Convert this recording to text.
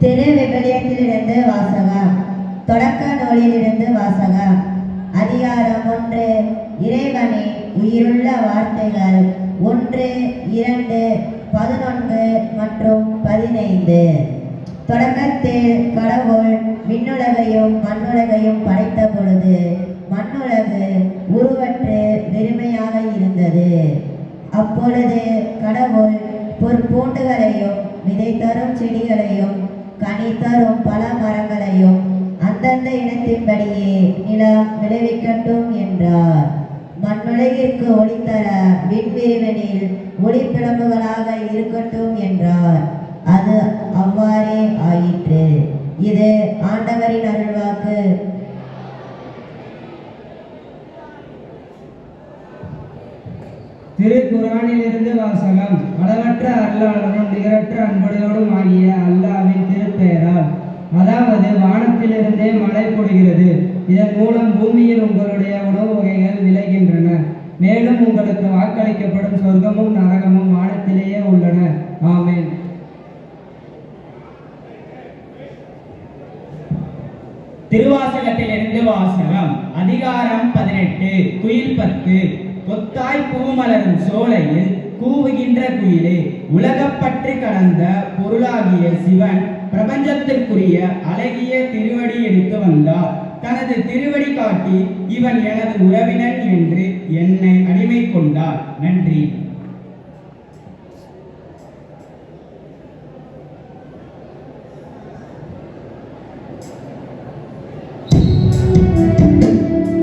திருவிவிலியத்திலிருந்து வாசகம். தொடக்க நூலிலிருந்து வாசகம். அதிகாரம் 1. இறைவனின் உயிருள்ள வார்த்தைகள் 1, 2, 11 மற்றும் 15. தொடக்கத்தில் கடவுள் விண்ணுலகையும் மண்ணுலகையும் படைத்த பொழுது மண்ணுலகு உருவற்று வெறுமையாக இருந்தது. அப்பொழுது கடவுள் பொற்பூண்டுகளையும் விதை தரும் செடிகளையும் கனி தரும் பல மரங்களையும் அந்தந்த இனத்தின்படியே நிலம் விளைவிக்கட்டும் என்றார். மண்ணுலகிற்கு ஒளித்தர விண்வெளிவெளியில் ஒளிப்பிழம்புகளாக இருக்கட்டும் என்றார். அது அவ்வாறே ஆயிற்று. இது ஆண்டவரின் அருள்வாக்கு. திருக்குர்ஆனிலிருந்து வாசகம். அளவற்ற அருளாளரும் நிகரற்ற அன்புடையோடும் ஆகிய அல்லாஹ்வின் திருப்பெயரால். அதாவது வானத்திலிருந்தே மழை பொழிகிறது. இதன் மூலம் பூமியில் உங்களுடைய உணவு வகைகள் விளைகின்றன. மேலும் உங்களுக்கு வாக்களிக்கப்படும் சொர்க்கமும் நரகமும் வானத்திலேயே உள்ளன. ஆமென். திருவாசகத்திலிருந்து வாசகம். அதிகாரம் 18. குயில் 10. கொத்தாய் பூமலரும் சோலையில் கூவுகின்ற குயிலே, உலகப்பற்று கடந்த பொருளாகிய சிவன் பிரபஞ்சத்திற்குரிய அழகிய திருவடி எடுத்து வந்தார். தனது திருவடி காட்டி இவன் எனது உறவினன் என்று என்னை அடிமை கொண்டார். நன்றி.